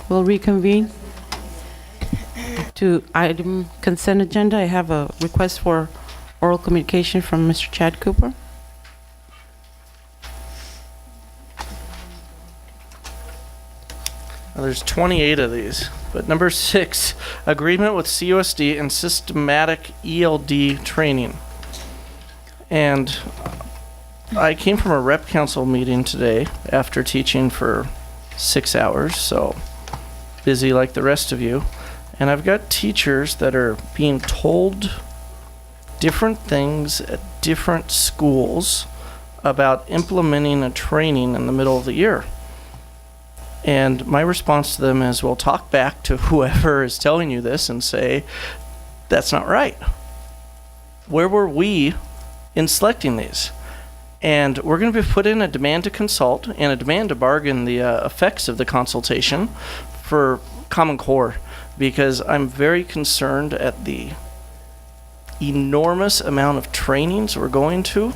We'll reconvene to item consent agenda. I have a request for oral communication from Mr. Chad Cooper. Well, there's 28 of these, but number 6, agreement with CUSD and systematic ELD training. And I came from a rep council meeting today after teaching for 6 hours, so busy like the rest of you. And I've got teachers that are being told different things at different schools about implementing a training in the middle of the year. And my response to them is, well, talk back to whoever is telling you this and say, that's not right. Where were we in selecting these? And we're going to be put in a demand to consult and a demand to bargain the effects of the consultation for Common Core, because I'm very concerned at the enormous amount of trainings we're going to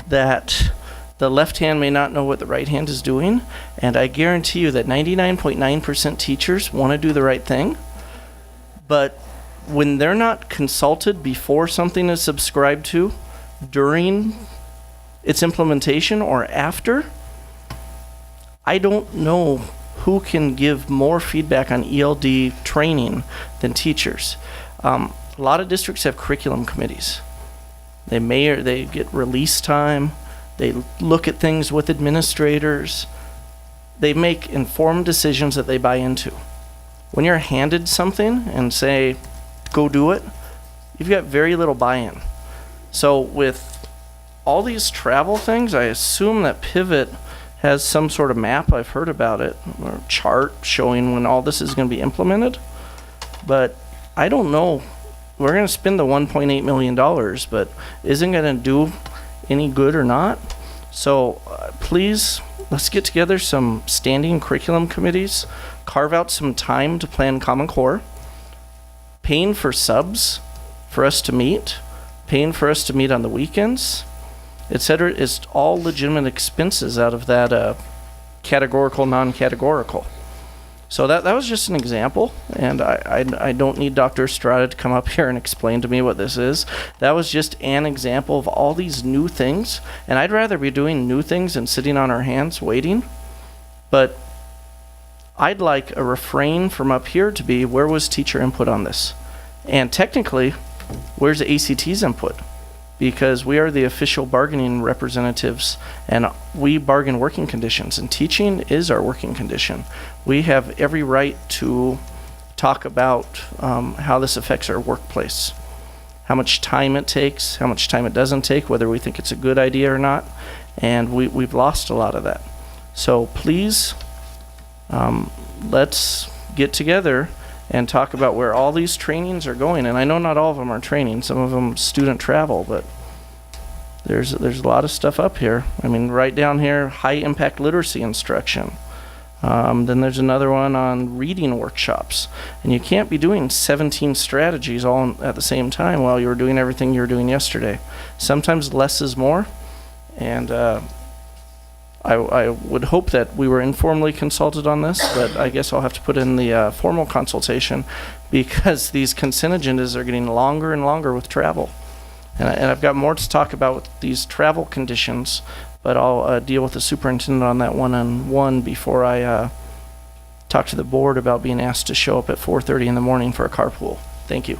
that the left hand may not know what the right hand is doing, and I guarantee you that 99.9% teachers want to do the right thing, but when they're not consulted before something is subscribed to, during its implementation or after, I don't know who can give more feedback on ELD training than teachers. A lot of districts have curriculum committees. They get release time. They look at things with administrators. They make informed decisions that they buy into. When you're handed something and say, go do it, you've got very little buy-in. So with all these travel things, I assume that Pivot has some sort of map, I've heard about it, or chart showing when all this is going to be implemented. But I don't know. We're going to spend the $1.8 million, but isn't going to do any good or not. So please, let's get together some standing curriculum committees, carve out some time to plan Common Core, paying for subs for us to meet, paying for us to meet on the weekends, etc. is all legitimate expenses out of that categorical, non-categorical. So that was just an example, and I don't need Dr. Estrada to come up here and explain to me what this is. That was just an example of all these new things, and I'd rather be doing new things than sitting on our hands waiting. But I'd like a refrain from up here to be, where was teacher input on this? And technically, where's the ACT's input? Because we are the official bargaining representatives, and we bargain working conditions, and teaching is our working condition. We have every right to talk about how this affects our workplace, how much time it takes, how much time it doesn't take, whether we think it's a good idea or not, and we've lost a lot of that. So please, let's get together and talk about where all these trainings are going. And I know not all of them are training, some of them student travel, but there's a lot of stuff up here. I mean, right down here, high impact literacy instruction. Then there's another one on reading workshops. And you can't be doing 17 strategies all at the same time while you were doing everything you were doing yesterday. Sometimes less is more. And I would hope that we were informally consulted on this, but I guess I'll have to put in the formal consultation, because these consent agendas are getting longer and longer with travel. And I've got more to talk about with these travel conditions, but I'll deal with the superintendent on that one-on-one before I talk to the board about being asked to show up at 4:30 in the morning for a carpool. Thank you.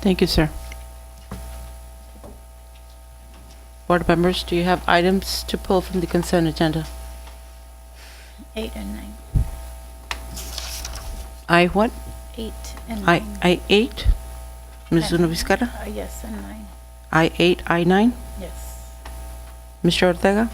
Thank you, sir. Board members, do you have items to pull from the consent agenda? 8 and 9. I what? 8 and 9. I 8? Ms. Zuna Vizcarra? Yes, and 9. I 8, I 9? Yes. Mr. Ortega?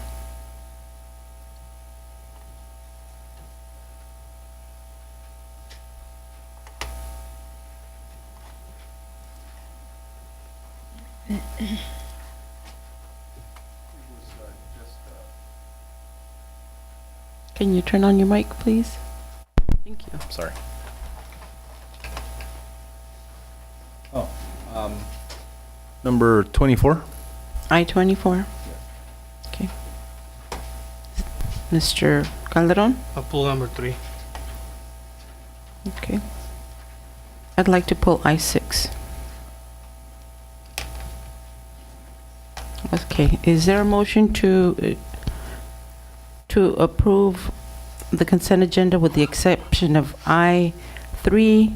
Can you turn on your mic, please? Thank you. Sorry. Number 24. I-24. Okay. Mr. Calderon? I'll pull number 3. Okay. I'd like to pull I6. Okay, is there a motion to approve the consent agenda with the exception of I3,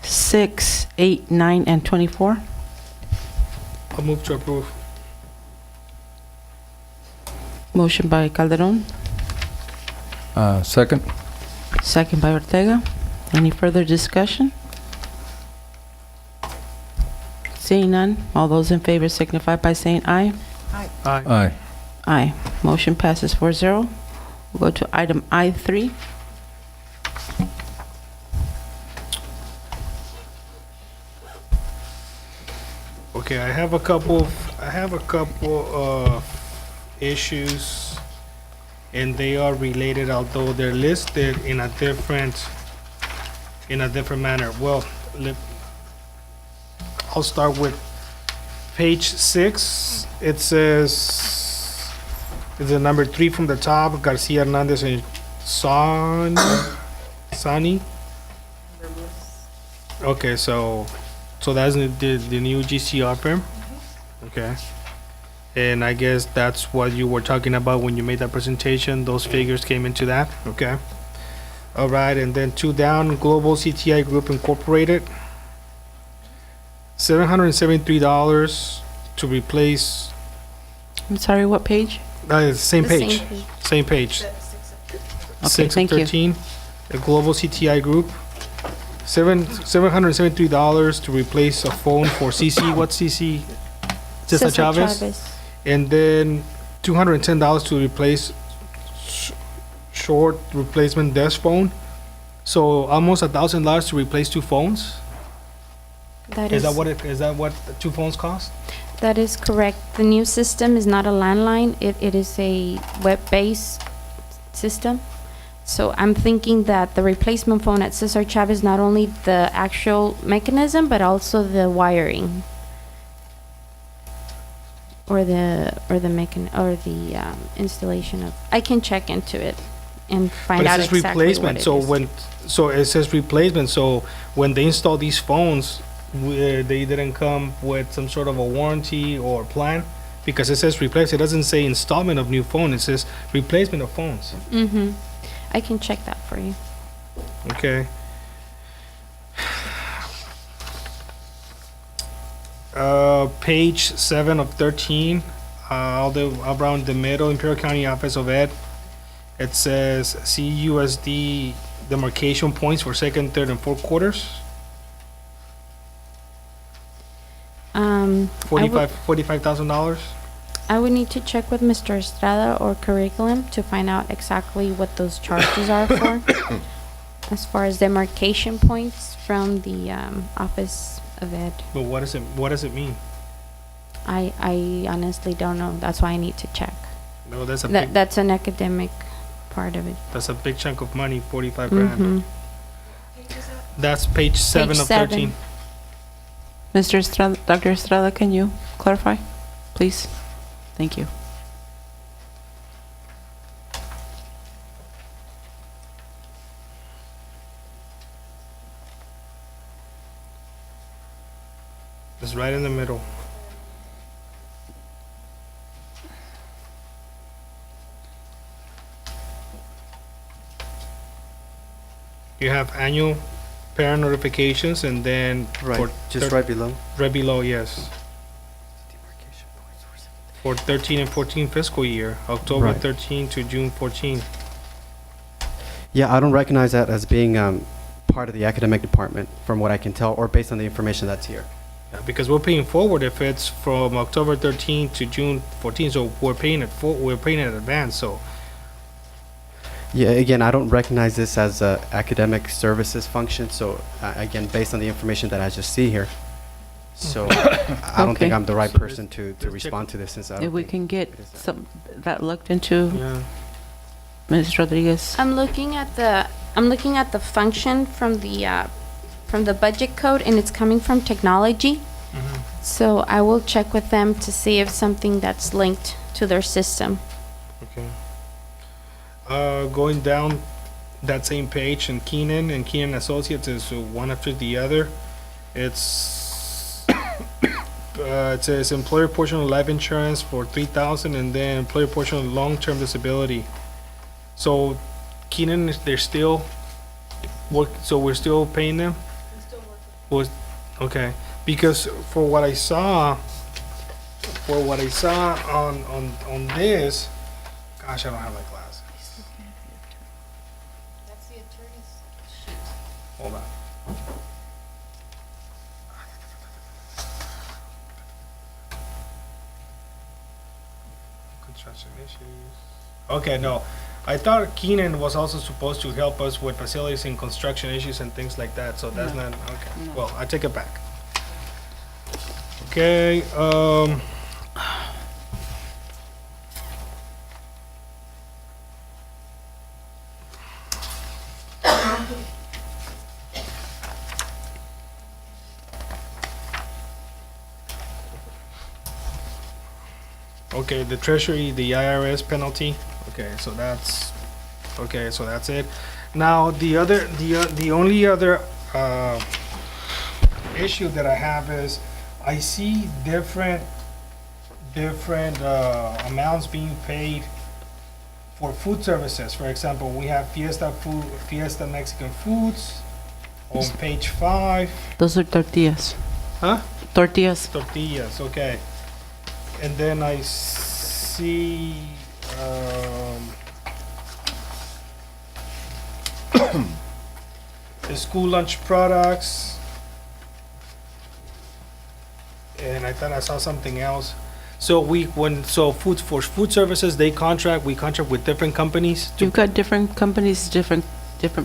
6, 8, 9, and 24? I'll move to approve. Motion by Calderon, Second? second by Ortega. Any further discussion? Seeing none, all those in favor signify by saying aye. Aye. Aye. Aye. Motion passes 4-0. We'll go to item I3. Okay, I have a couple of issues, and they are related, although they're listed in a different manner. Well, I'll start with page 6. It says, it's the number 3 from the top, Garcia Hernandez and Sani. Okay, so that's the new GCR firm? Okay. And I guess that's what you were talking about when you made that presentation. Those figures came into that? Okay. All right, and then 2 down, Global CTI Group Incorporated. $773 to replace, I'm sorry, what page? same page. Same page. Okay, 6 of thank you. 13. The Global CTI Group. $773 to replace a phone for CC. What's CC? Cesar Chavez. And then $210 to replace short replacement desk phone. So almost $1,000 to replace 2 phones. Is that what 2 phones cost? That is correct. The new system is not a landline. It is a web-based system. So I'm thinking that the replacement phone at Cesar Chavez, not only the actual mechanism, but also the wiring. Or the installation of. I can check into it and find out exactly what it is. So it says replacement. So when they install these phones, they didn't come with some sort of a warranty or plan, because it says replace. It doesn't say installment of new phone. It says replacement of phones. Mm-hmm. I can check that for you. Okay. Page 7 of 13, around the middle, Imperial County Office of Ed. It says CUSD demarcation points for 2nd, 3rd, and 4th quarters. $45,000. I would need to check with Mr. Estrada or Curriculum to find out exactly what those charges are for, as far as demarcation points from the Office of Ed. But what does it mean? I honestly don't know. That's why I need to check. No, that's a That's an academic part of it. that's a big chunk of money, 45 grand. Mhm. That's page 7 Page of 7. 13. Mr. Estrada, Dr. Estrada, can you clarify, please? Thank you. It's right in the middle. You have annual parent notifications, and then Right, just right below. right below, yes. For 13 and 14 fiscal year, October Right. 13 to June 14. Yeah, I don't recognize that as being part of the academic department, from what I can tell, or based on the information that's here. Yeah, because we're paying forward if it's from October 13 to June 14, so we're paying it in advance. So Yeah, again, I don't recognize this as a academic services function, so again, based on the information that I just see here. So I don't think Okay. I'm the right So person to let's respond to this, since I If don't we think can get it is that. some, that looked into, yeah, Ms. Rodriguez. I'm looking at the function from the budget code, and it's coming from technology. mhm. So I will check with them to see if something that's linked to their system. Okay. Going down that same page, and Keenan Associates is one after the other. It's it says employer portion of life insurance for 3,000, and then employer portion of long-term disability. So Keenan, they're still work. So we're still paying them. Was okay, because for what I saw on this, gosh, I don't have my glasses. That's the attorney's sheet. Hold on. Construction issues. Okay, no. I thought Keenan was also supposed to help us with facilities and construction issues and things like that, so that's not, okay. No. Well, I take it back. Okay, okay, the treasury, the IRS penalty. Okay, so that's it. Now the only other issue that I have is I see different amounts being paid for food services. For example, we have Fiesta Mexican Foods on page 5. Those are tortillas. Huh? Tortillas. Tortillas, okay. And then I see the school lunch products, and I thought I saw something else. So we for food services, we contract with different companies to You've got different companies, different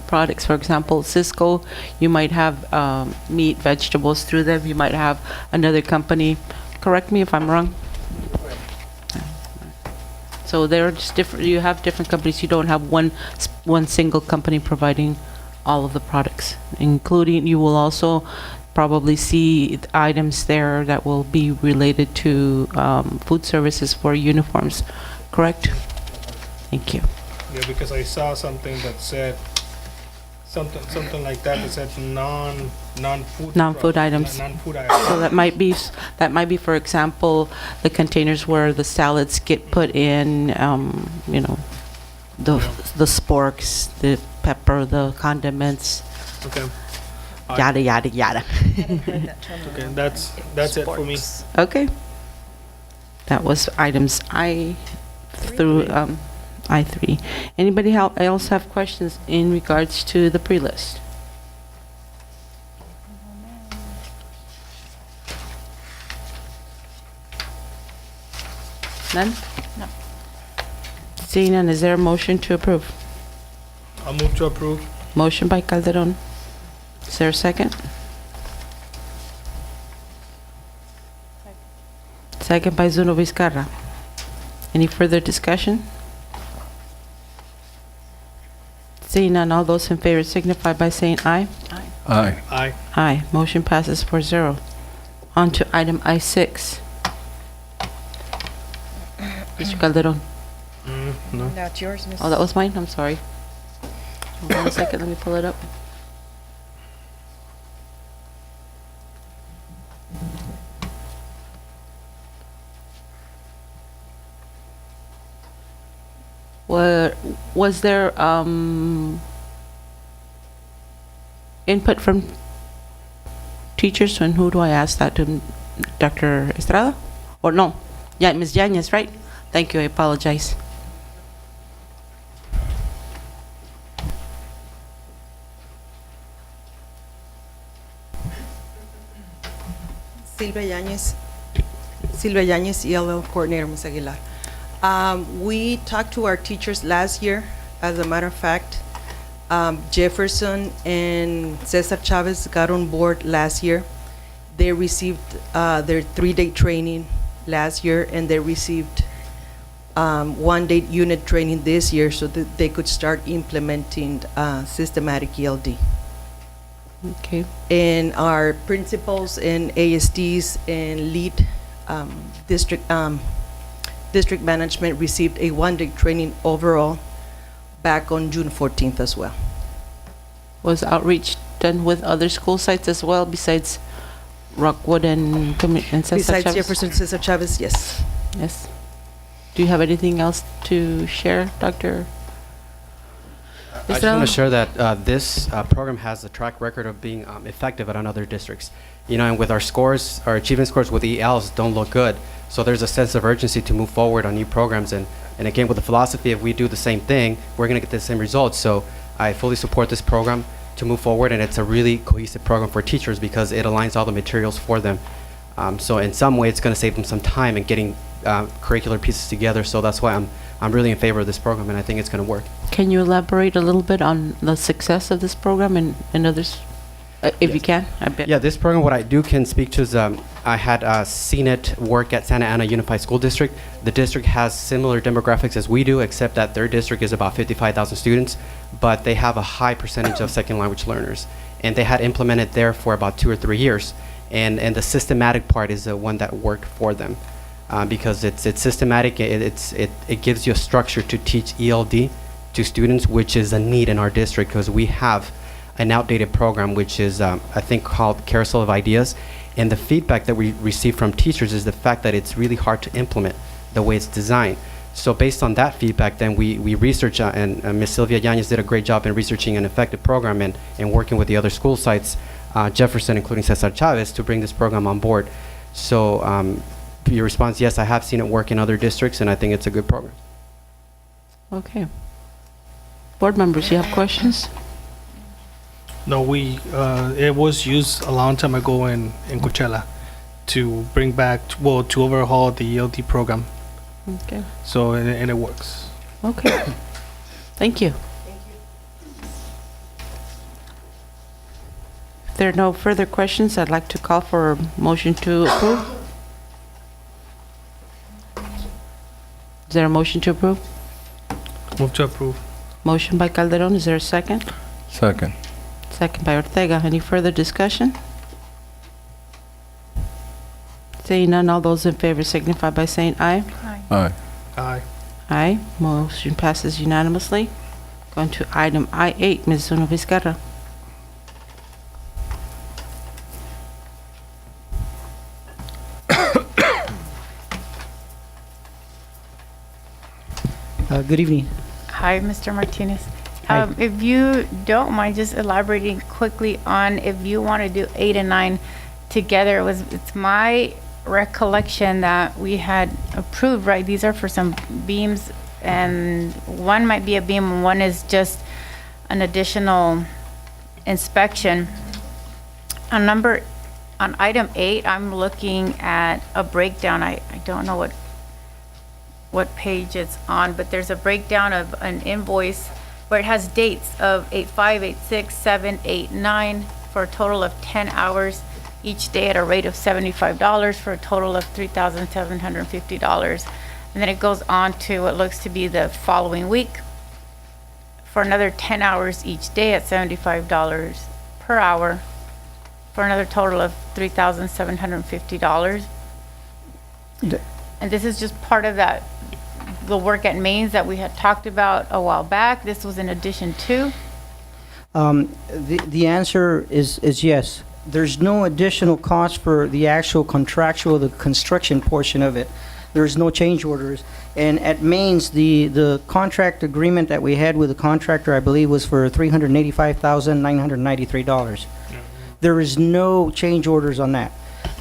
products. For example, Cisco, you might have meat, vegetables through them. You might have another company. Correct me if I'm wrong. So they're just different. You have different companies. You don't have one single company providing all of the products, including you will also probably see items there that will be related to food services for uniforms. Correct? Thank you. Yeah, because I saw something that said something like that said non-food items. Non-food items. So that might be, for example, the containers where the salads get put in, the sporks, the pepper, the condiments, Okay. yada, yada, yada. Okay, that's it for me. Okay. That was items I through I3. Anybody else have questions in regards to the pre-list? None? No. Seeing none, is there a motion to approve? I'll move to approve. Motion by Calderon. Is there a second? Second by Zuno Vizcarra. Any further discussion? Seeing none, all those in favor signify by saying aye. Aye. Aye. Aye. Motion passes 4-0. On to item I6. Mr. Calderon. No. That's yours, Miss. Oh, that was mine? I'm sorry. Hold on a second, let me pull it up. Was there input from teachers, and who do I ask that to? Dr. Estrada? Or no? Yeah, Ms. Yanez, right? Thank you, I apologize. Silvia Yanez, ELL Coordinator, Ms. Aguilar. We talked to our teachers last year. As a matter of fact, Jefferson and Cesar Chavez got on board last year. They received their 3-day training last year, and they received 1-day unit training this year so that they could start implementing systematic ELD. Okay. And our principals and ASDs and lead district management received a 1-day training overall, back on June 14th as well. Was outreach done with other school sites as well besides Rockwood and Cesar Besides Chavez? Jefferson Cesar Chavez, yes. Yes. Do you have anything else to share, Dr.? I just want to share that this program has a track record of being effective at other districts. You know, and with our scores, our achievement scores with ELs don't look good. So there's a sense of urgency to move forward on new programs. And again, with the philosophy, if we do the same thing, we're going to get the same results. So I fully support this program to move forward. And it's a really cohesive program for teachers because it aligns all the materials for them. So in some way, it's going to save them some time in getting curricular pieces together. So that's why I'm really in favor of this program, and I think it's going to work. Can you elaborate a little bit on the success of this program and others, if you can? I bet. Yeah, this program, what I can speak to is I had seen it work at Santa Ana Unified School District. The district has similar demographics as we do, except that their district is about 55,000 students, but they have a high percentage of second language learners. And they had implemented there for about 2 or 3 years. And the systematic part is the one that worked for them. Because it's systematic, it gives you a structure to teach ELD to students, which is a need in our district because we have an outdated program, which is I think called Carousel of Ideas. And the feedback that we receive from teachers is the fact that it's really hard to implement the way it's designed. So based on that feedback, then we research, and Ms. Sylvia Yanez did a great job in researching an effective program and working with the other school sites, Jefferson, including Cesar Chavez, to bring this program on board. So your response, yes, I have seen it work in other districts, and I think it's a good program. Okay. Board members, you have questions? No, it was used a long time ago in Coachella to bring back, to overhaul the ELD program. Okay. So, and it works. Okay. Thank you. If there are no further questions, I'd like to call for a motion to approve. Is there a motion to approve? Move to approve. Motion by Calderon, is there a second? Second. Second by Ortega. Any further discussion? Seeing none, all those in favor signify by saying aye. Aye. Aye. Aye. Motion passes unanimously. Going to item I-8, Ms. Zuno Vizcarra. Good evening. Hi, Mr. Martinez. Hi. If you don't mind just elaborating quickly on if you want to do 8 and 9 together, it's my recollection that we had approved, right? These are for some beams, and one might be a beam and one is just an additional inspection. On item 8, I'm looking at a breakdown. I don't know what page it's on, but there's a breakdown of an invoice where it has dates of 8/5, 8/6, 7, 8, 9 for a total of 10 hours each day at a rate of $75 for a total of $3,750. And then it goes on to what looks to be the following week for another 10 hours each day at $75 per hour for another total of $3,750. And this is just part of the work at Mains that we had talked about a while back. This was in addition to. The answer is yes. There's no additional cost for the actual contractual, the construction portion of it. There's no change orders. And at Mains, the contract agreement that we had with the contractor, I believe, was for $385,993. There is no change orders on that.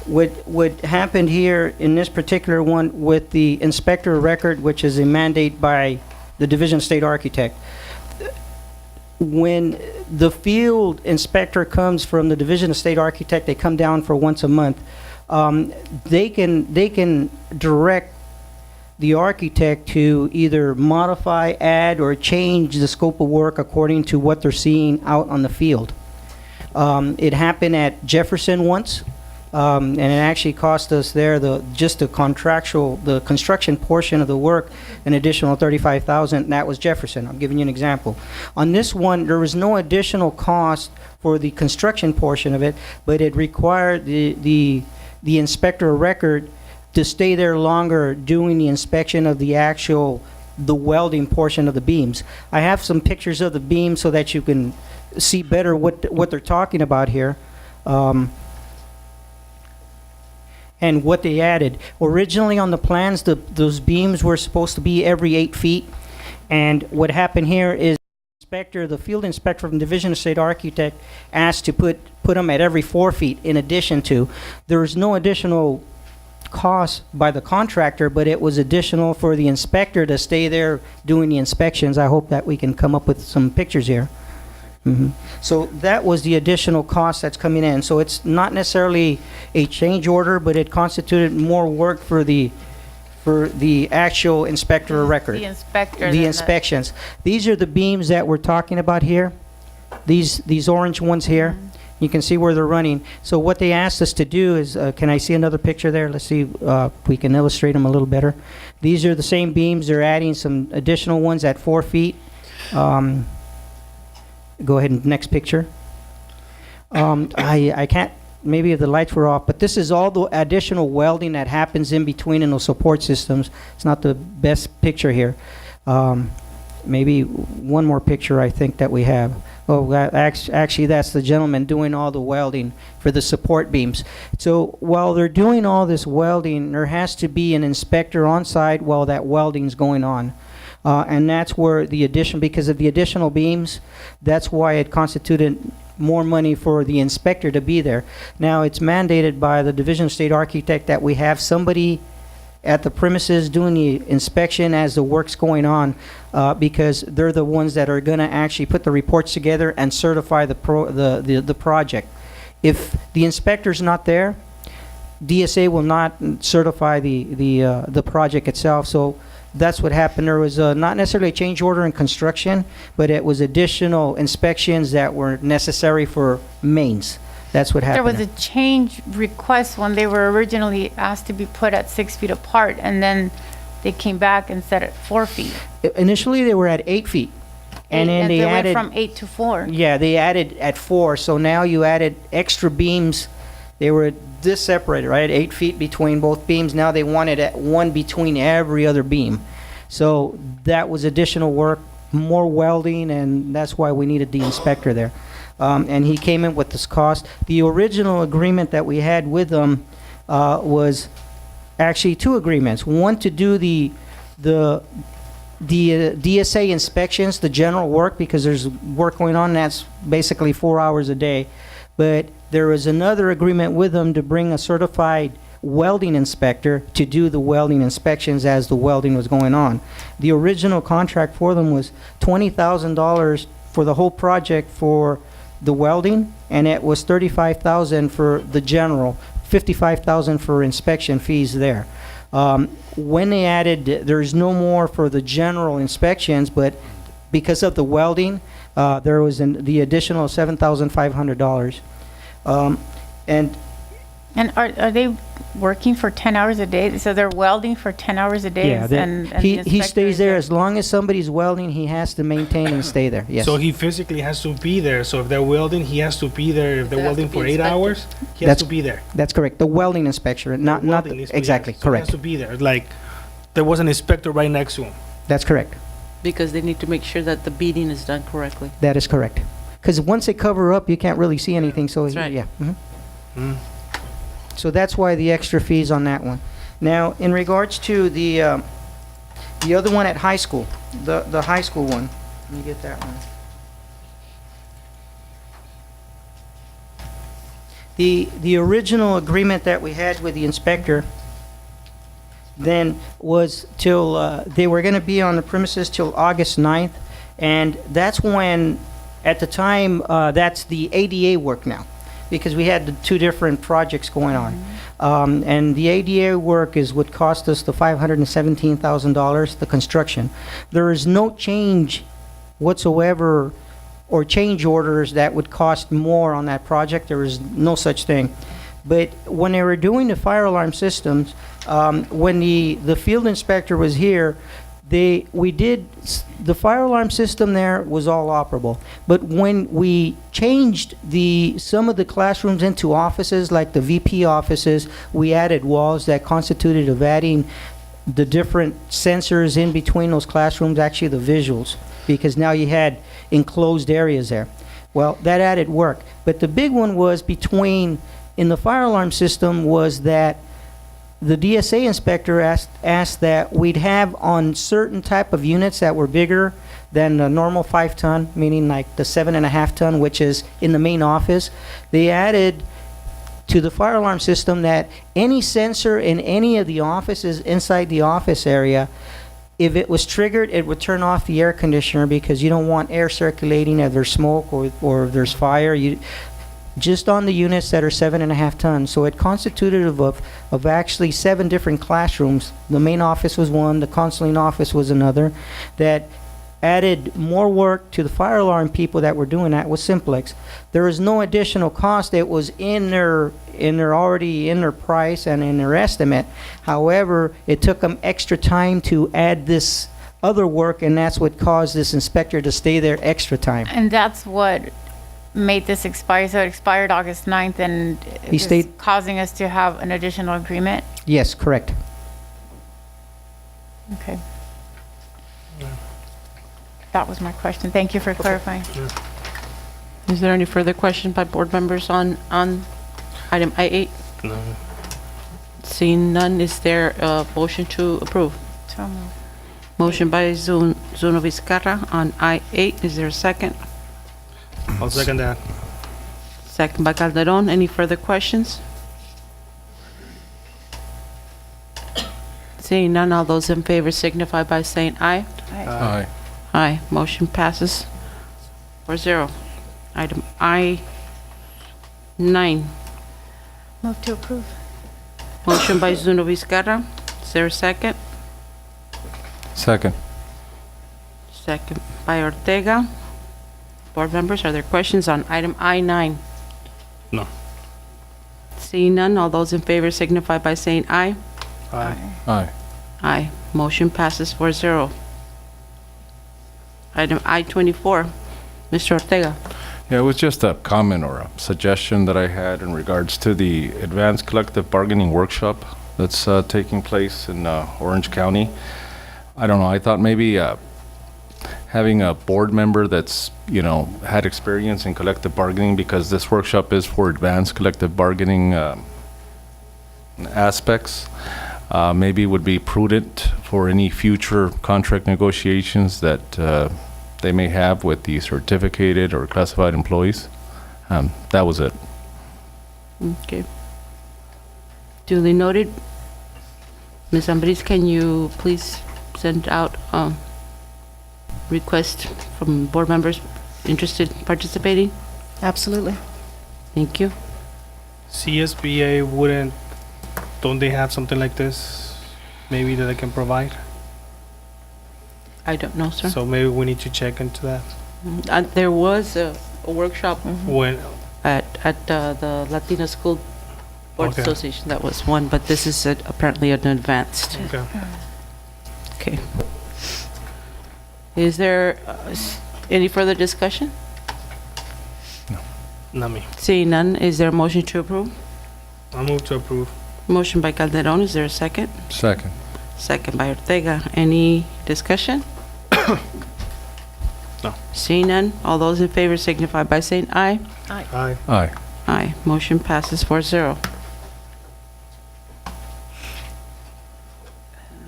What happened here in this particular one with the inspector of record, which is a mandate by the Division of State Architect, when the field inspector comes from the Division of State Architect, they come down for once a month. They can direct the architect to either modify, add, or change the scope of work according to what they're seeing out on the field. It happened at Jefferson once. And it actually cost us there just the construction portion of the work, an additional $35,000. That was Jefferson. I'm giving you an example. On this one, there was no additional cost for the construction portion of it, but it required the inspector of record to stay there longer doing the inspection of the actual the welding portion of the beams. I have some pictures of the beams so that you can see better what they're talking about here. And what they added. Originally on the plans, those beams were supposed to be every 8 feet. And what happened here is the field inspector from Division of State Architect asked to put them at every 4 feet in addition to. There was no additional cost by the contractor, but it was additional for the inspector to stay there doing the inspections. I hope that we can come up with some pictures here. So that was the additional cost that's coming in. So it's not necessarily a change order, but it constituted more work for the actual inspector of record. The inspector. The inspections. These are the beams that we're talking about here. These orange ones here. You can see where they're running. So what they asked us to do is, can I see another picture there? Let's see if we can illustrate them a little better. These are the same beams. They're adding some additional ones at 4 feet. Go ahead and next picture. I can't, maybe if the lights were off, but this is all the additional welding that happens in between in those support systems. It's not the best picture here. Maybe one more picture I think that we have. Oh, actually that's the gentleman doing all the welding for the support beams. So while they're doing all this welding, there has to be an inspector on site while that welding's going on. And that's where the addition, because of the additional beams, that's why it constituted more money for the inspector to be there. Now, it's mandated by the Division of State Architect that we have somebody at the premises doing the inspection as the work's going on, because they're the ones that are going to actually put the reports together and certify the project. If the inspector's not there, DSA will not certify the project itself. So that's what happened. There was not necessarily a change order in construction, but it was additional inspections that were necessary for mains. That's what happened. There was a change request when they were originally asked to be put at 6 feet apart, and then they came back and set at 4 feet. Initially, they were at 8 feet. And then they went added from 8 to 4. Yeah, they added at 4. So now you added extra beams. They were this separated, right? 8 feet between both beams. Now they wanted at 1 between every other beam. So that was additional work, more welding, and that's why we needed the inspector there. And he came in with this cost. The original agreement that we had with them was actually 2 agreements. One to do the DSA inspections, the general work, because there's work going on that's basically 4 hours a day. But there was another agreement with them to bring a certified welding inspector to do the welding inspections as the welding was going on. The original contract for them was $20,000 for the whole project for the welding, and it was $35,000 for the general, $55,000 for inspection fees there. When they added, there's no more for the general inspections, but because of the welding, there was the additional $7,500. And are they working for 10 hours a day? So they're welding for 10 hours a day? Yeah, and the he inspector stays is there as long as somebody's welding. He has to maintain and stay there. Yes. So he physically has to be there. So if they're welding, he has to be there. If they're They have welding to be for 8 inspected. hours, he has That's- to be there. That's correct. The welding inspector, not Welding is- exactly yes, so correct. He has to be there. Like there was an inspector right next to him. That's correct. Because they need to make sure that the beading is done correctly. That is correct. Because once they cover up, you can't really see anything. So That's right. yeah. Mm. So that's why the extra fees on that one. Now, in regards to the other one at high school, the high school one. Let me get that one. The original agreement that we had with the inspector then was till they were going to be on the premises till August 9th, and that's when, at the time, that's the ADA work now, because we had the 2 different projects going on. And the ADA work is what cost us the $517,000, the construction. There is no change whatsoever or change orders that would cost more on that project. There is no such thing. But when they were doing the fire alarm systems, when the field inspector was here, the fire alarm system there was all operable. But when we changed some of the classrooms into offices, like the VP offices, we added walls that constituted of adding the different sensors in between those classrooms, actually the visuals, because now you had enclosed areas there. Well, that added work. But the big one was in the fire alarm system was that the DSA inspector asked that we'd have on certain type of units that were bigger than the normal 5-ton, meaning like the 7.5-ton, which is in the main office. They added to the fire alarm system that any sensor in any of the offices inside the office area, if it was triggered, it would turn off the air conditioner because you don't want air circulating if there's smoke or if there's fire. Just on the units that are 7.5 tons. So it constituted of actually 7 different classrooms. The main office was one, the counseling office was another, that added more work to the fire alarm people that were doing that with Simplex. There was no additional cost. It was in their price and in their estimate. However, it took them extra time to add this other work, and that's what caused this inspector to stay there extra time. And that's what made this expire. So it expired August 9th, and He it's stayed- causing us to have an additional agreement. Yes, correct. Okay. That was my question. Thank you for clarifying. Is there any further questions by board members on item I-8? No. Seeing none, is there a motion to approve? So moved. Motion by Zuno Vizcarra on I-8. Is there a second? I'll second that. Second by Calderon. Any further questions? Seeing none, all those in favor signify by saying aye. Aye. Aye. Motion passes 4-0. Item I-9. Move to approve. Motion by Zuno Vizcarra. Is there a second? Second. Second by Ortega. Board members, are there questions on item I-9? No. Seeing none, all those in favor signify by saying aye. Aye. Aye. Aye. Motion passes 4-0. Item I-24. Mr. Ortega. Yeah, it was just a comment or a suggestion that I had in regards to the Advanced Collective Bargaining Workshop that's taking place in Orange County. I don't know, I thought maybe having a board member that's, had experience in collective bargaining, because this workshop is for advanced collective bargaining aspects, maybe would be prudent for any future contract negotiations that they may have with the certificated or classified employees. That was it. Okay. Duly noted. Ms. Ambriz, can you please send out request from board members interested in participating? Absolutely. Thank you. CSBA don't they have something like this maybe that I can provide? I don't know, sir. So maybe we need to check into that. There was a workshop When, at the Latino School Board Okay. Association. That was one, but this is apparently an advanced. okay. Okay. Is there any further discussion? Not me. Seeing none, is there a motion to approve? I move to approve. Motion by Calderon, is there a second? Second. Second by Ortega. Any discussion? No. Seeing none, all those in favor signify by saying aye. Aye. Aye. Aye. Motion passes 4-0.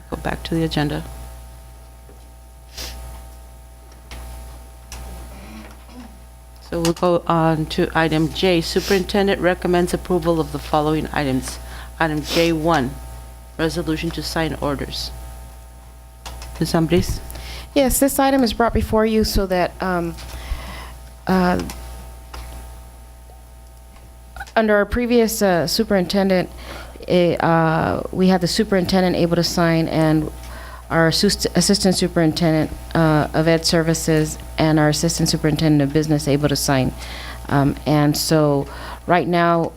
Go back to the agenda. So we'll go on to item J. Superintendent recommends approval of the following items. Item J1, resolution to sign orders. Ms. Ambriz? Yes, this item is brought before you so that under our previous superintendent, we had the superintendent able to sign, and our assistant superintendent of ed services and our assistant superintendent of business able to sign. And so right now,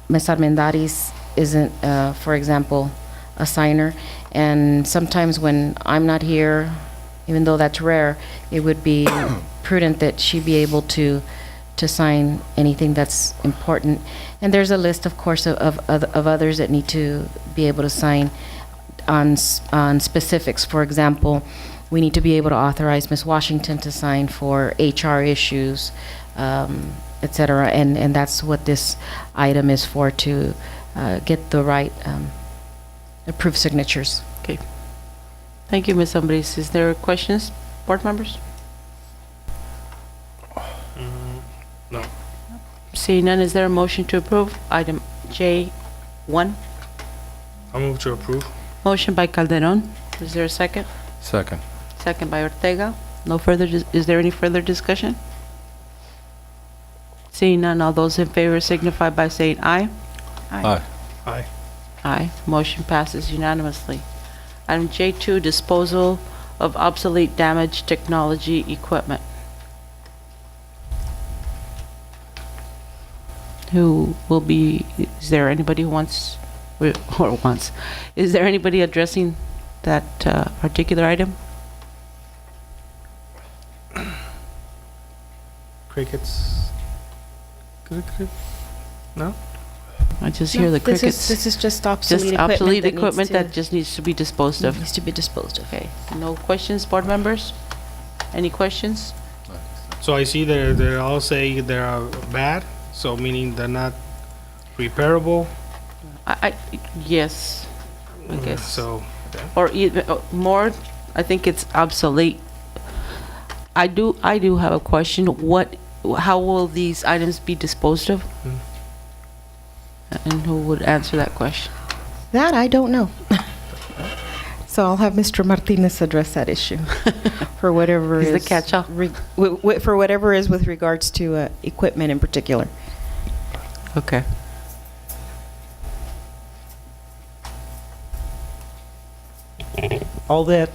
Ms. Armendariz isn't, for example, a signer. And sometimes when I'm not here, even though that's rare, it would be prudent that she be able to sign anything that's important. And there's a list, of course, of others that need to be able to sign. on specifics. For example, we need to be able to authorize Ms. Washington to sign for HR issues, et cetera, and that's what this item is for, to get the right approved signatures. Okay. Thank you, Ms. Ambrose. Is there questions, board members? No. Seeing none, is there a motion to approve item J1? I'll move to approve. Motion by Calderon. Is there a second? Second. Second by Ortega. No further, is there any further discussion? Seeing none, all those in favor signify by saying aye. Aye. Aye. Aye. Motion passes unanimously. Item J2, disposal of obsolete, damaged technology equipment. Who will be, is there anybody who wants, is there anybody addressing that particular item? Crickets. No? I just hear the crickets. This is just Just obsolete equipment that just needs to be disposed of. needs to be disposed of. Okay, no questions, board members? Any questions? So I see they're all saying they're bad, so meaning they're not repairable. Yes, I guess. So, Or even more, I think it's obsolete. I do have a question. How will these items be disposed of? And who would answer that question? That I don't know. So I'll have Mr. Martinez address that issue for whatever He's the is catch-all. for whatever is with regards to equipment in particular. Okay. All that,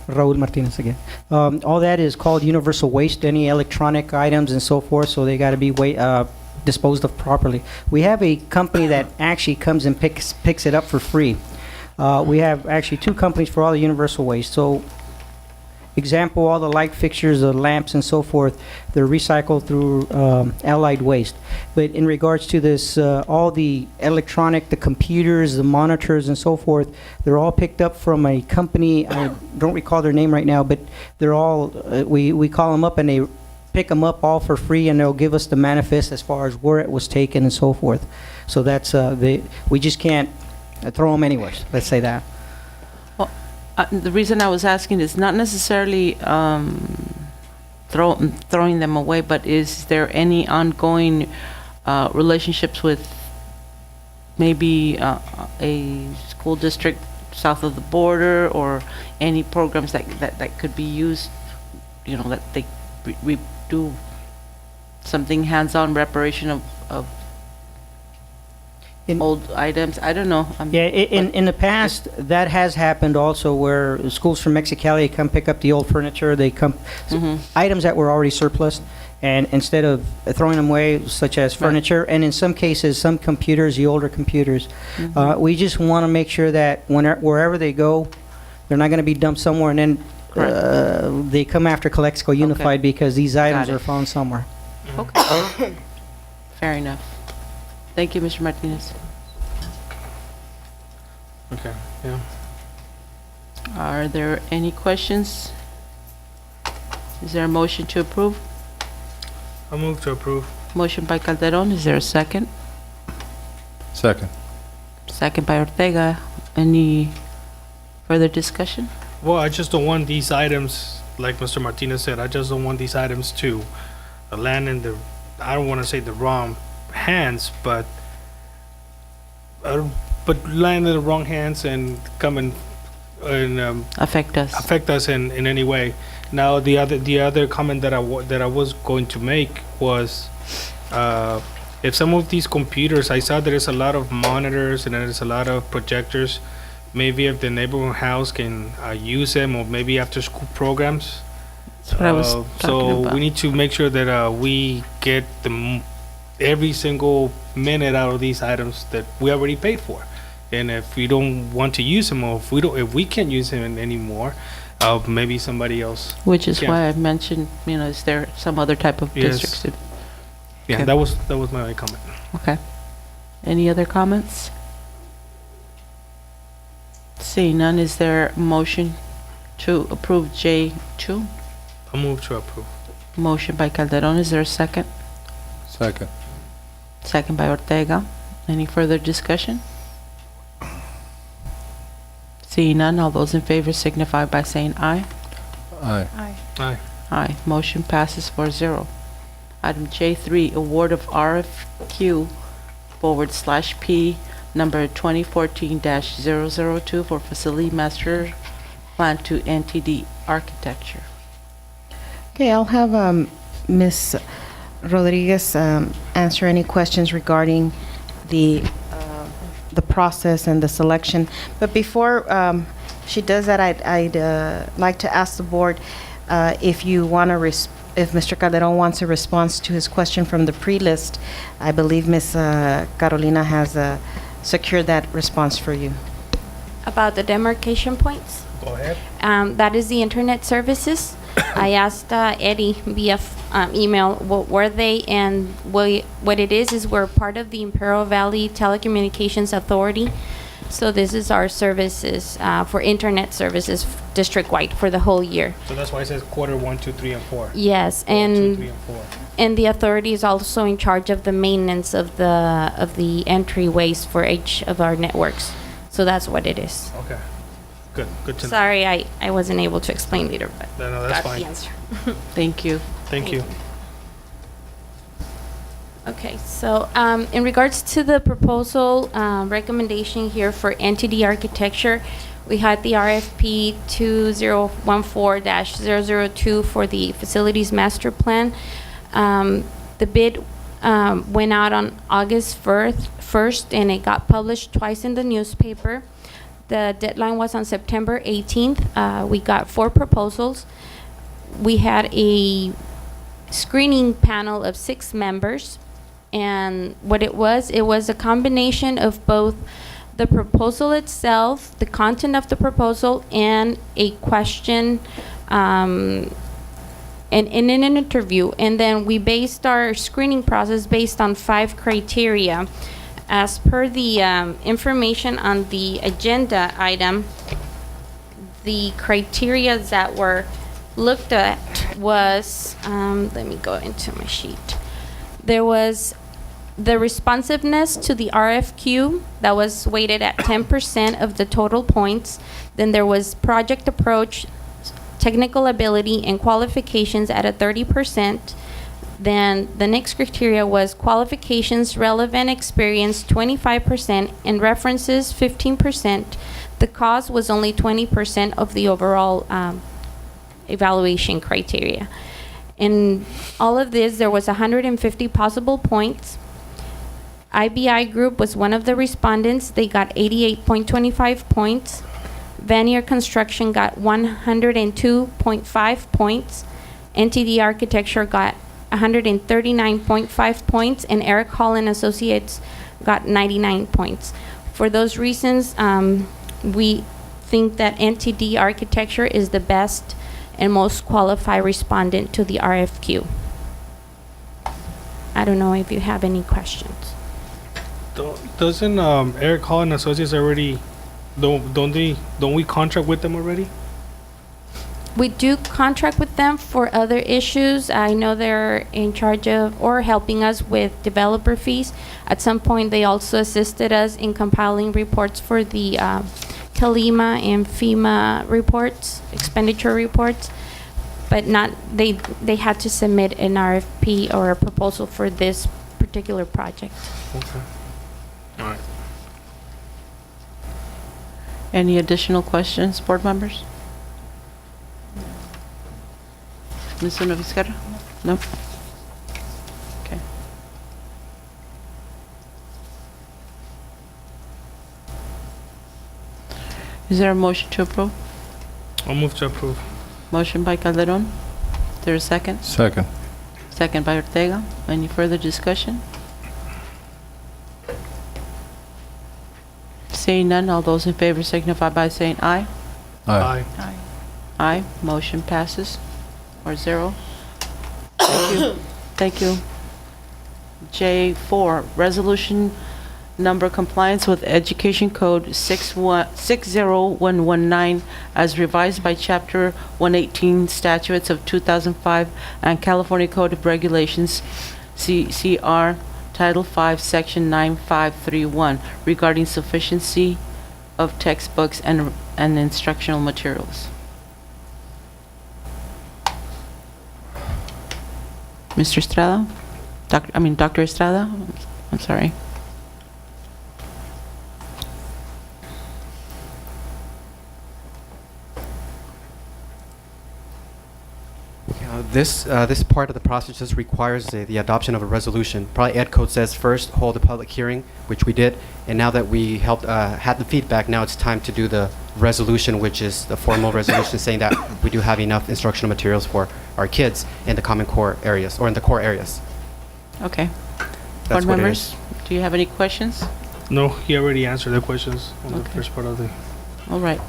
Raul Martinez again. All that is called universal waste, any electronic items and so forth, so they got to be disposed of properly. We have a company that actually comes and picks it up for free. We have actually two companies for all the universal waste. So, example, all the light fixtures, the lamps and so forth, they're recycled through Allied Waste. But in regards to this, all the electronic, the computers, the monitors and so forth, they're all picked up from a company, I don't recall their name right now, but they're all, we call them up and they pick them up all for free, and they'll give us the manifest as far as where it was taken and so forth. So that's, we just can't throw them anywhere, let's say that. The reason I was asking is not necessarily throwing them away, but is there any ongoing relationships with maybe a school district south of the border, or any programs that could be used, you know, that they we do something hands-on reparation of old items? I don't know. Yeah, in the past, that has happened also, where schools from Mexicali come pick up the old furniture, they come, items that were already surplus, and instead of throwing them away, such as furniture, and in some cases, some computers, the older computers, we just want to make sure that wherever they go, they're not going to be dumped somewhere, and then they come after Calexico Unified because these items are found somewhere. Okay. Fair enough. Thank you, Mr. Martinez. okay, yeah. Are there any questions? Is there a motion to approve? I'll move to approve. Motion by Calderon. Is there a second? Second. Second by Ortega. Any further discussion? Well, I just don't want these items, like Mr. Martinez said, I just don't want these items to land in the, I don't want to say the wrong hands, but land in the wrong hands and come and Affect us. in any way. Now, the other comment that I was going to make was, if some of these computers, I saw there's a lot of monitors and there's a lot of projectors. Maybe if the neighborhood house can use them, or maybe after school programs. That's what I was talking So about. we need to make sure that we get every single minute out of these items that we already paid for. And if we don't want to use them, or if we can't use them anymore, maybe somebody else. Which is can. why I mentioned, you know, is there some other type of Yes. districts? Yeah, Okay. that was my only comment. Okay. Any other comments? Seeing none, is there a motion to approve J2? I'll move to approve. Motion by Calderon, is there a second? Second. Second by Ortega. Any further discussion? Seeing none, all those in favor signify by saying aye. Aye. Aye. Aye. Motion passes 4-0. Item J3, award of RFQ/P number 2014-002 for facility master plan to NTD Architecture. Okay, I'll have Ms. Rodriguez answer any questions regarding the process and the selection. But before she does that, I'd like to ask the board if you want to if Mr. Calderon wants a response to his question from the pre-list. I believe Ms. Carolina has secured that response for you. About the demarcation points? Go ahead. That is the internet services. I asked Eddie via email what were they, and what it is we're part of the Imperial Valley Telecommunications Authority. So this is our services for internet services district-wide for the whole year. So that's why it says quarter 1, 2, 3, and 4. Yes, Quarter 2, 3, and and 4. and the authority is also in charge of the maintenance of the entryways for each of our networks. So that's what it is. Okay. Good. Good to know. Sorry, I wasn't able to explain later, but No, that's got fine. the answer. Thank you. Thank you. Okay, so in regards to the proposal recommendation here for NTD Architecture, we had the RFP 2014-002 for the facilities master plan. The bid went out on August 1st, and it got published twice in the newspaper. The deadline was on September 18th. We got 4 proposals. We had a screening panel of 6 members. And what it was a combination of both the proposal itself, the content of the proposal, and a question and in an interview. And then we based our screening process based on 5 criteria. As per the information on the agenda item, the criteria that were looked at was, let me go into my sheet. There was the responsiveness to the RFQ that was weighted at 10% of the total points. Then there was project approach, technical ability, and qualifications at a 30%. Then the next criteria was qualifications, relevant experience, 25%, and references, 15%. The cost was only 20% of the overall evaluation criteria. In all of this, there was 150 possible points. IBI Group was one of the respondents. They got 88.25 points. Vanier Construction got 102.5 points. NTD Architecture got 139.5 points, and Eric Hall and Associates got 99 points. For those reasons, we think that NTD Architecture is the best and most qualified respondent to the RFQ. I don't know if you have any questions. Doesn't Eric Hall and Associates already don't we contract with them already? We do contract with them for other issues. I know they're in charge of or helping us with developer fees. At some point, they also assisted us in compiling reports for the Kalima and FEMA reports, expenditure reports, but not they had to submit an RFP or a proposal for this particular project. Okay. All right. Any additional questions, board members? Ms. Vizcarra? No? Okay. Is there a motion to approve? I'll move to approve. Motion by Calderon. Is there a second? Second. Second by Ortega. Any further discussion? Seeing none, all those in favor signify by saying aye. Aye. Aye. Motion passes 4-0. Thank you. Thank you. J4, resolution number compliance with Education Code 60119 as revised by Chapter 118 Statutes of 2005 and California Code of Regulations, CCR, Title 5, Section 9531, regarding sufficiency of textbooks and instructional materials. Mr. Estrada? Dr. Estrada? I'm sorry. This part of the process just requires the adoption of a resolution. Probably Ed Code says first hold a public hearing, which we did, and now that we had the feedback, now it's time to do the resolution, which is the formal resolution saying that we do have enough instructional materials for our kids in the Common Core areas, or in the core areas. Okay. That's Board what it members, is. do you have any questions? No, he already answered the questions on the Okay. first part of the. All right.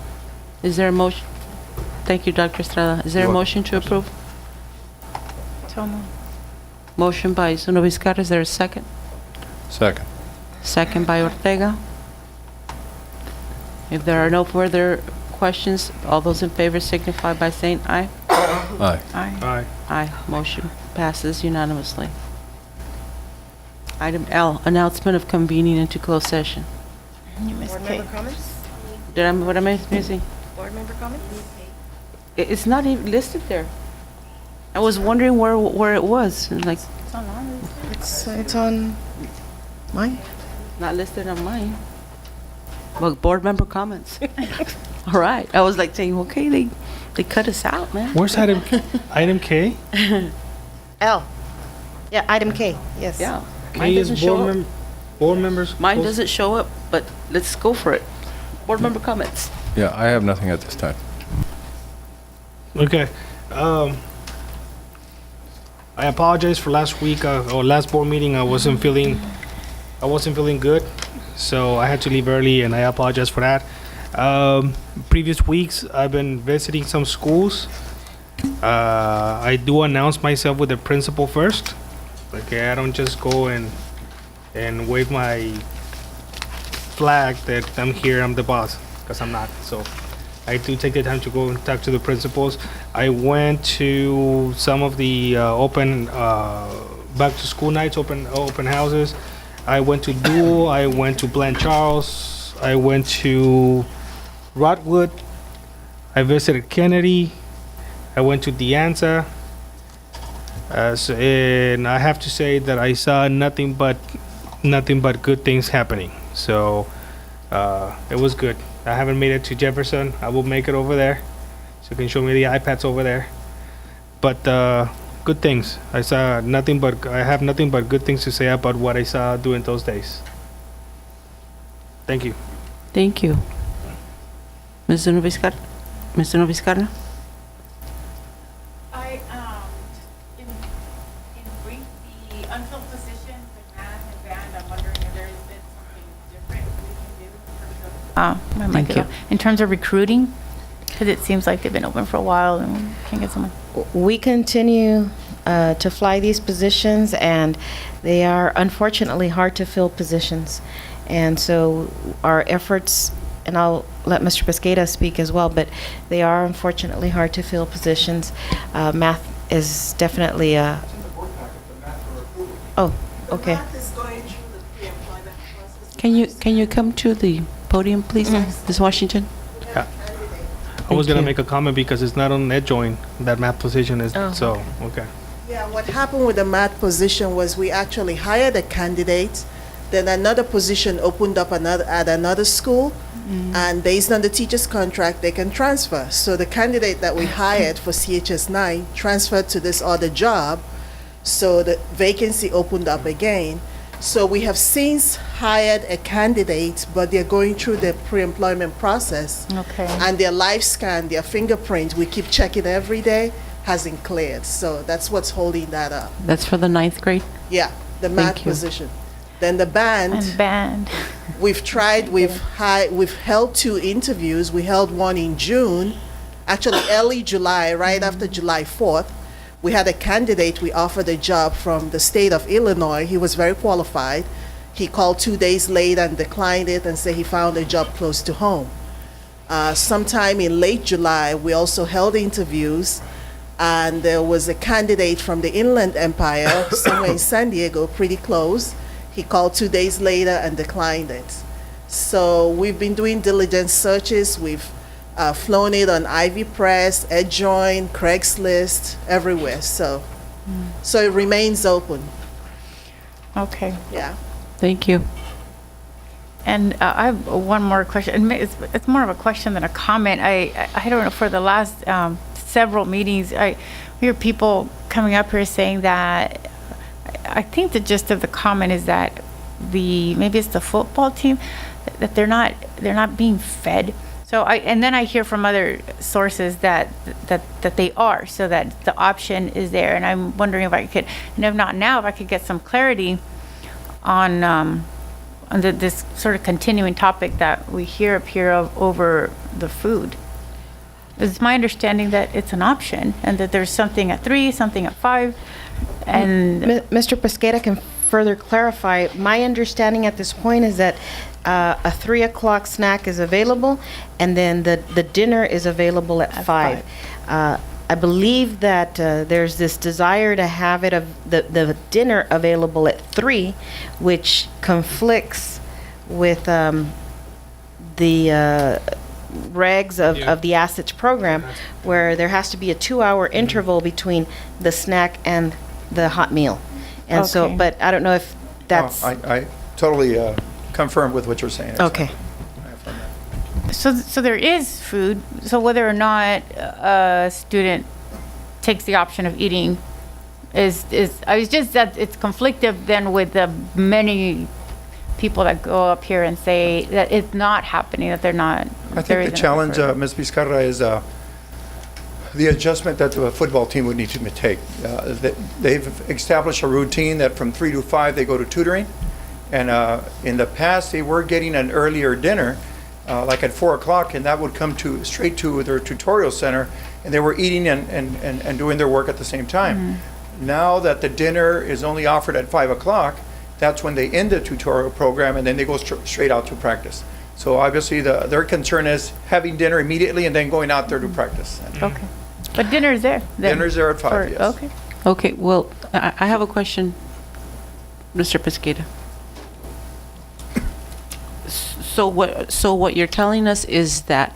Is there a motion? Thank you, Dr. Estrada. Is there a You're motion to approve? So moved. Motion by Zuno Vizcarra. Is there a second? Second. Second by Ortega. If there are no further questions, all those in favor signify by saying aye. Aye. Aye. Aye. Aye. Motion passes unanimously. Item L, announcement of convening into closed session. You missed Board K. member comments? What am I missing? Board member comments? It's not even listed there. I was wondering where it was, and like, It's on ours. It's on mine. not listed on mine. Well, board member comments. All right. I was like saying, okay, they cut us out, man. Where's item K? L. Yeah, item K, yes. Yeah. Mine K is doesn't show up. board members. Mine post- doesn't show up, but let's go for it. Board member comments. Yeah, I have nothing at this time. Okay. I apologize for last week or last board meeting. I wasn't feeling good, so I had to leave early, and I apologize for that. Previous weeks, I've been visiting some schools. I do announce myself with the principal first. Okay, I don't just go and wave my flag that I'm here, I'm the boss, because I'm not. So I do take the time to go and talk to the principals. I went to some of the open back to school nights, open houses. I went to Dual, I went to Bland Charles, I went to Rotwood, I visited Kennedy, I went to De Anza. And I have to say that I saw nothing but good things happening. So it was good. I haven't made it to Jefferson. I will make it over there, so you can show me the iPads over there. But good things. I have nothing but good things to say about what I saw during those days. Thank you. Thank you. Ms. Vizcarra? Mr. Vizcarra? I, in brief, the unfilled positions with math and band, I'm wondering if there's been something different we can do in terms of. Thank you. In terms of recruiting, because it seems like they've been open for a while and we can't get someone. We continue to fly these positions, and they are unfortunately hard to fill positions. And so our efforts, and I'll let Mr. Pesqueira speak as well, but they are unfortunately hard to fill positions. Math is definitely a... Oh, okay. Can you come to the podium, please, Ms. Washington? I was Thank gonna you. make a comment because it's not on EdJoin, that math position is, Oh, so, okay. Yeah, what happened with the math position was we actually hired a candidate, then another position opened up at another school, and based on the teacher's contract, they can transfer. So the candidate that we hired for CHS 9 transferred to this other job, so the vacancy opened up again. So we have since hired a candidate, but they're going through the pre-employment process. Okay. And their life scan, their fingerprint, we keep checking every day, hasn't cleared. So that's what's holding that up. That's for the 9th grade? Yeah, the math you. position. Then the band, And band. we've tried, we've held 2 interviews. We held one in June, actually early July, right after July 4th. We had a candidate we offered a job from the state of Illinois. He was very qualified. He called 2 days later and declined it and said he found a job close to home. Sometime in late July, we also held interviews, and there was a candidate from the Inland Empire, somewhere in San Diego, pretty close. He called 2 days later and declined it. So we've been doing diligent searches. We've flown it on Ivy Press, EdJoin, Craigslist, everywhere. So it remains open. Okay. Yeah. Thank you. And I have one more question. It's more of a question than a comment. I don't know, for the last several meetings, I hear people coming up here saying that, I think the gist of the comment is that maybe it's the football team, that they're not being fed. And then I hear from other sources that they are, so that the option is there. And I'm wondering if I could, and if not now, if I could get some clarity on this sort of continuing topic that we hear up here over the food. It's my understanding that it's an option, and that there's something at 3, something at 5, and Mr. Pesquera can further clarify. My understanding at this point is that a 3 o'clock snack is available, and then the dinner is available at 5. I believe that there's this desire to have the dinner available at 3, which conflicts with the regs of the assets program, where there has to be a 2-hour interval between the snack and the hot meal. And so, Okay. but I don't know if that's... I totally confirm with what you're saying. Okay. I affirm that. so there is food. So whether or not a student takes the option of eating is I was just that it's conflictive then with the many people that go up here and say that it's not happening, that they're not. I think the challenge, Ms. Vizcarra, is the adjustment that the football team would need to take. They've established a routine that from 3 to 5 they go to tutoring, and in the past they were getting an earlier dinner, like at 4 o'clock, and that would come straight to their tutorial center, and they were eating and doing their work at the same time. Now that the dinner is only offered at 5 o'clock, that's when they end the tutorial program, and then they go straight out to practice. So obviously their concern is having dinner immediately and then going out there to practice. Okay. But dinner is there then? Dinner's there at 5, yes. Okay. Okay, well, I have a question, Mr. Pesquera. So what you're telling us is that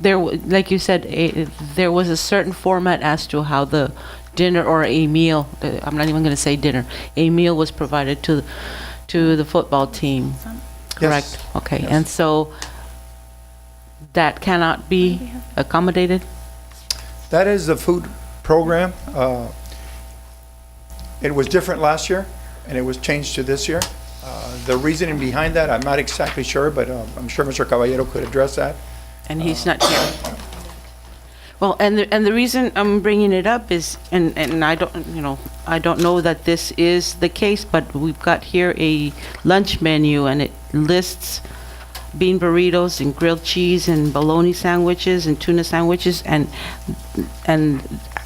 like you said, there was a certain format as to how the dinner or a meal, I'm not even going to say dinner, a meal was provided to the football team, correct? Yes. Okay, Yes. and so that cannot be accommodated? That is the food program. It was different last year, and it was changed to this year. The reasoning behind that, I'm not exactly sure, but I'm sure Mr. Caballero could address that. And he's not here. Well, and the reason I'm bringing it up is, and I don't know that this is the case, but we've got here a lunch menu, and it lists bean burritos and grilled cheese and bologna sandwiches and tuna sandwiches, and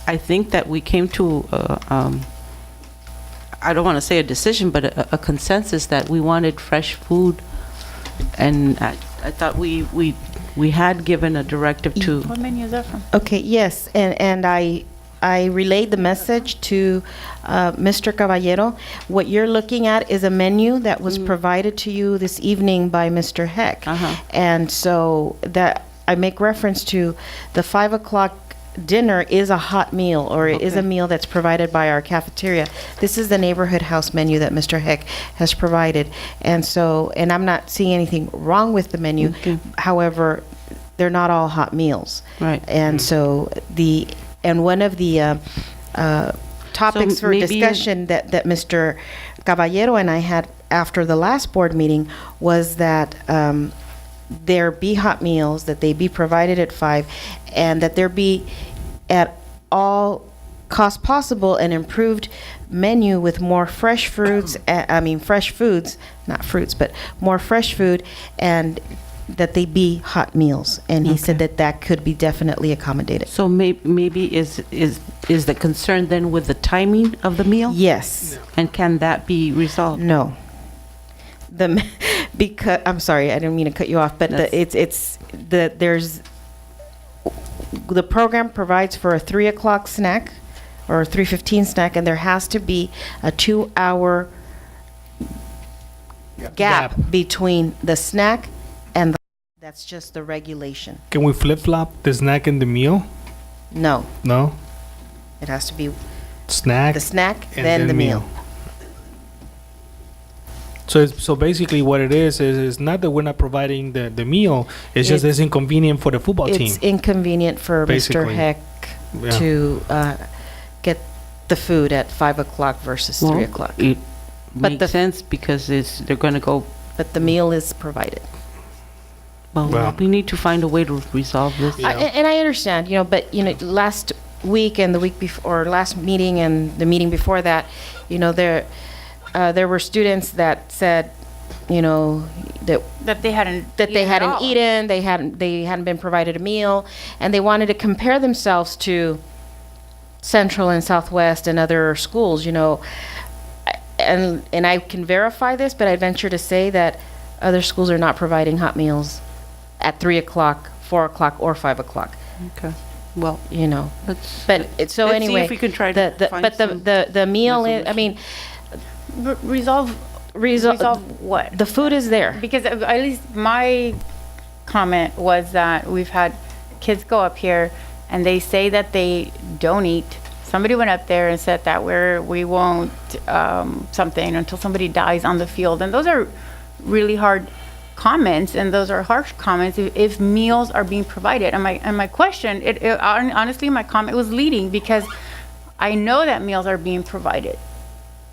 I think that we came to I don't want to say a decision, but a consensus that we wanted fresh food, and I thought we had given a directive to. What menu is that from? Okay, yes, and I relayed the message to Mr. Caballero. What you're looking at is a menu that was provided to you this evening by Mr. Heck. And so that I make reference to the 5 o'clock dinner is a hot meal, or it is a meal that's provided by our cafeteria. This is the neighborhood house menu that Mr. Heck has provided. And so, and I'm not seeing anything wrong with the menu. However, they're not all hot meals. Right. And so one of the topics So for maybe- discussion that Mr. Caballero and I had after the last board meeting was that there be hot meals, that they be provided at 5, and that there be at all cost possible an improved menu with more fresh fruits, fresh foods, not fruits, but more fresh food, and that they be hot meals, and he said Okay. that that could be definitely accommodated. So maybe is the concern then with the timing of the meal? Yes. And can that be resolved? No. Because, I'm sorry, I didn't mean to cut you off, but the program provides for a 3 o'clock snack or a 3:15 snack, and there has to be a 2-hour gap between the snack and that's just the regulation. Can we flip-flop the snack and the meal? No, No? it has to be Snack the snack, and then the meal. So basically what it is not that we're not providing the meal, it's just it's inconvenient for the football team. It's inconvenient for Mr. Basically. Heck Yeah. to get the food at 5 o'clock versus 3 o'clock. It But makes the- sense because they're going to go, But the meal is provided. Well- we need to find a way to resolve this. And I understand, but, last week and the week before, or last meeting and the meeting before that, there were students that said, That they hadn't. that they eaten at hadn't all. eaten, they hadn't been provided a meal, and they wanted to compare themselves to Central and Southwest and other schools, and I can verify this, but I venture to say that other schools are not providing hot meals at 3 o'clock, 4 o'clock, or 5 o'clock, Okay. Well, let's But, so let's see anyway. if we can try to find But some the meal is, I mean, Resolve what? the food is there. Because at least my comment was that we've had kids go up here and they say that they don't eat. Somebody went up there and said that we won't something until somebody dies on the field. And those are really hard comments, and those are harsh comments if meals are being provided. And my question, honestly, my comment was leading because I know that meals are being provided.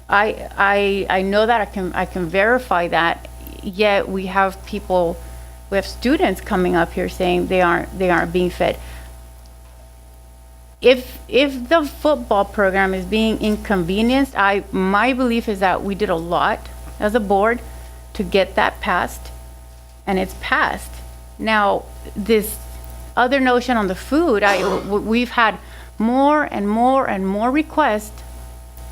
I know that I can verify that, yet we have students coming up here saying they aren't being fed. If the football program is being inconvenienced, my belief is that we did a lot as a board to get that passed, and it's passed. Now, this other notion on the food, we've had more and more and more requests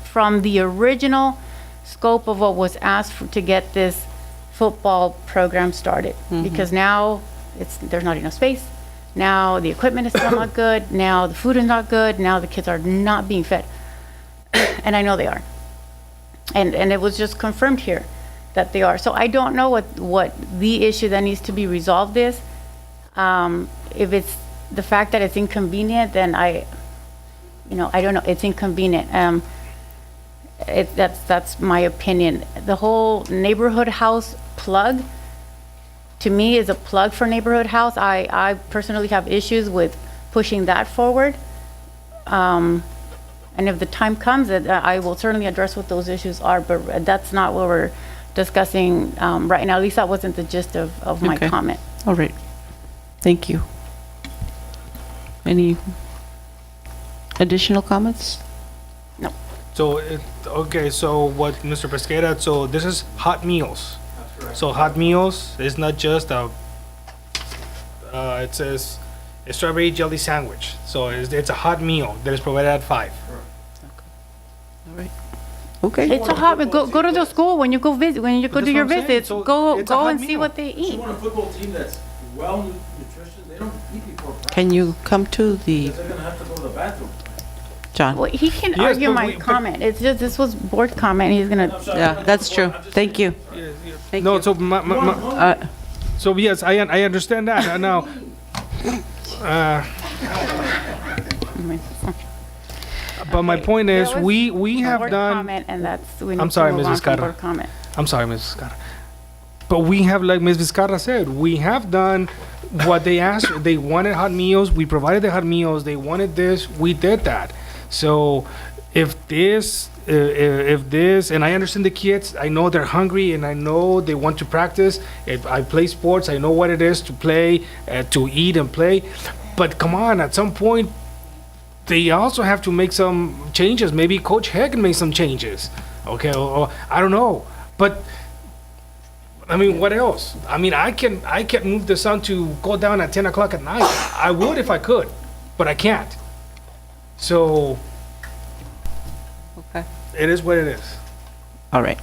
from the original scope of what was asked to get this football program started. Because now there's not enough space. Now the equipment is still not good. Now the food is not good. Now the kids are not being fed. And I know they are. And it was just confirmed here that they are. So I don't know what the issue that needs to be resolved is. If it's the fact that it's inconvenient, then I don't know. It's inconvenient. That's my opinion. The whole neighborhood house plug, to me, is a plug for neighborhood house. I personally have issues with pushing that forward. And if the time comes, I will certainly address what those issues are, but that's not what we're discussing right now. At least that wasn't the gist of my Okay. comment. All right. Thank you. Any additional comments? So, so what Mr. Pesquera, so this is hot meals. So hot meals is not just it says a strawberry jelly sandwich. So it's a hot meal that is provided at 5. All right. Okay. It's a hot, go to the school when you go visit, when you go But do that's your what I'm saying. visits, So go it's a hot and see meal. what they eat. want a football team that's well nutritious. They don't eat before practice. Can you come to the, They're gonna have to go to the bathroom. John? Well, he can Yes, argue but my comment. It's just, this was board comment. He's gonna, Yeah, that's true. Thank you. Thank No, you. so so yes, I understand that. Now, but my point is, There was we have board done. comment, and that's, we need I'm to sorry, move Mrs. on from Vizcarra. board comment. I'm sorry, Mrs. Vizcarra. But we have, like Ms. Vizcarra said, we have done what they asked. They wanted hot meals. We provided the hot meals. They wanted this. We did that. So if this, and I understand the kids, I know they're hungry and I know they want to practice. If I play sports, I know what it is to play, to eat and play. But come on, at some point, they also have to make some changes. Maybe Coach Heck can make some changes. Okay, or I don't know. But I mean, what else? I mean, I can move the sun to go down at 10 o'clock at night. I would if I could, but I can't. So Okay. it is what it is. All right.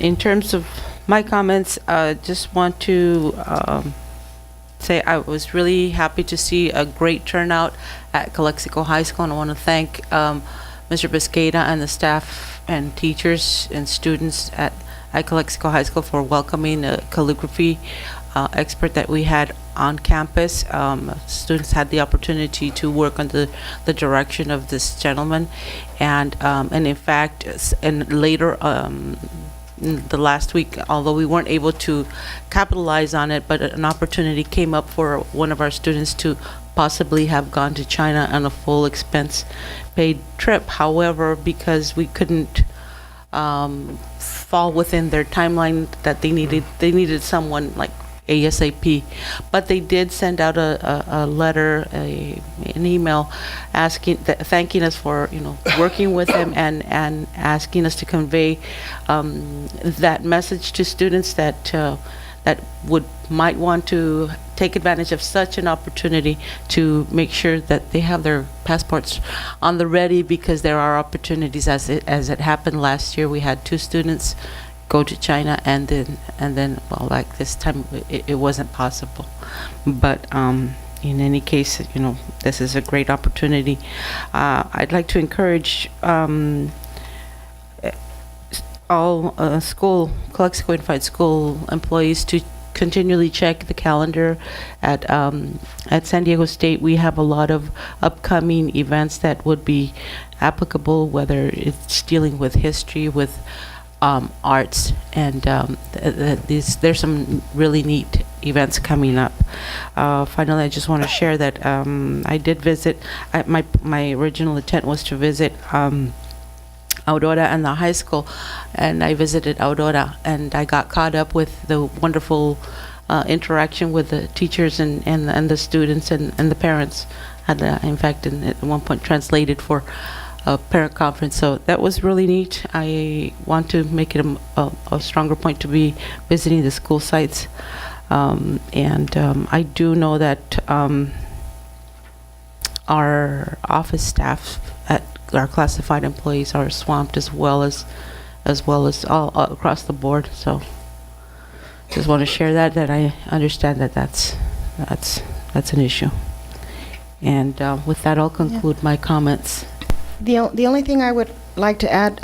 In terms of my comments, just want to say I was really happy to see a great turnout at Calexico High School, and I want to thank Mr. Biscayda and the staff and teachers and students at Calexico High School for welcoming a calligraphy expert that we had on campus. Students had the opportunity to work under the direction of this gentleman, and in fact, and later the last week, although we weren't able to capitalize on it, but an opportunity came up for one of our students to possibly have gone to China on a full expense paid trip. However, because we couldn't fall within their timeline that they needed someone like ASAP, but they did send out a letter, an email thanking us for working with them and asking us to convey that message to students that might want to take advantage of such an opportunity, to make sure that they have their passports on the ready, because there are opportunities. As it happened last year, we had 2 students go to China, and then well, like this time it wasn't possible. But in any case, this is a great opportunity. I'd like to encourage all Calexico Unified School employees to continually check the calendar. At San Diego State, we have a lot of upcoming events that would be applicable, whether it's dealing with history, with arts, and there's some really neat events coming up. Finally, I just want to share that I did visit. My original intent was to visit Aurora and the high school, and I visited Aurora, and I got caught up with the wonderful interaction with the teachers and the students and the parents. Had in fact at one point translated for a parent conference, so that was really neat. I want to make it a stronger point to be visiting the school sites, and I do know that our office staff at our classified employees are swamped as well as all across the board. So just want to share that I understand that's an issue. And with that, I'll conclude my comments. The only thing I would like to add,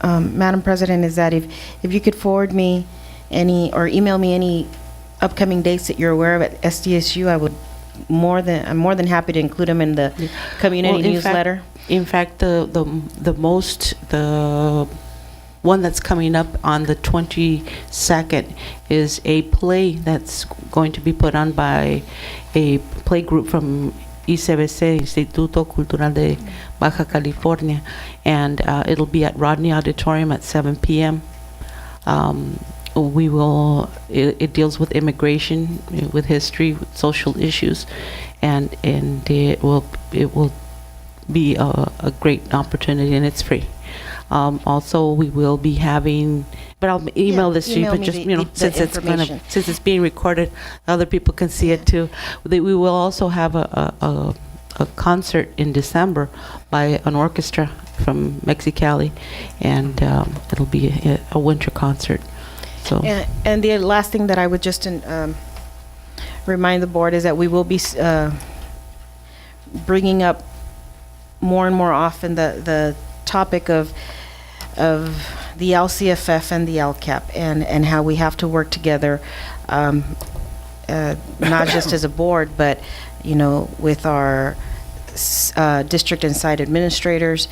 Madam President, is that if you could forward me or email me any upcoming dates that you're aware of at SDSU, I'm more than happy to include them in the community newsletter. In fact, the one that's coming up on the 22nd is a play that's going to be put on by a play group from ICBC, Instituto Cultural de Baja California, and it'll be at Rodney Auditorium at 7 p.m. It deals with immigration, with history, with social issues, and it will be a great opportunity, and it's free. Also, we will be having, but I'll email this to you, but just since it's being recorded, other people can see it too. We will also have a concert in December by an orchestra from Mexicali, and it'll be a winter concert. So. And the last thing that I would just remind the board is that we will be bringing up more and more often the topic of the LCFF and the LCAP, and how we have to work together, not just as a board, but with our district and site administrators,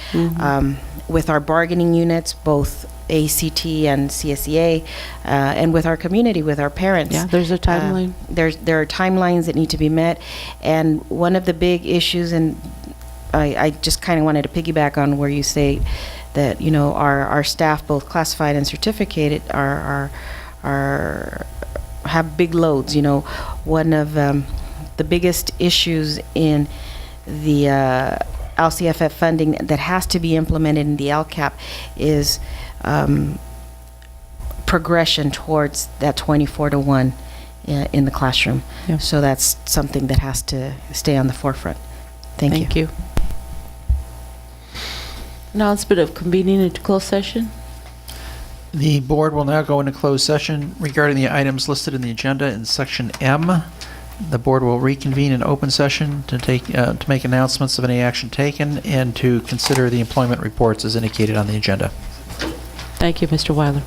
with our bargaining units, both ACT and CSEA, and with our community, with our parents. Yeah, there's a timeline. There are timelines that need to be met, and one of the big issues, and I just kind of wanted to piggyback on where you say that our staff, both classified and certificated, have big loads. One of the biggest issues in the LCFF funding that has to be implemented in the LCAP is progression towards that 24-to-1 in the classroom. Yeah. So that's something that has to stay on the forefront. Thank you. Announcement of convening into closed session. The board will now go into closed session regarding the items listed in the agenda in section M. The board will reconvene in open session to make announcements of any action taken and to consider the employment reports as indicated on the agenda. Thank you, Mr. Weiler.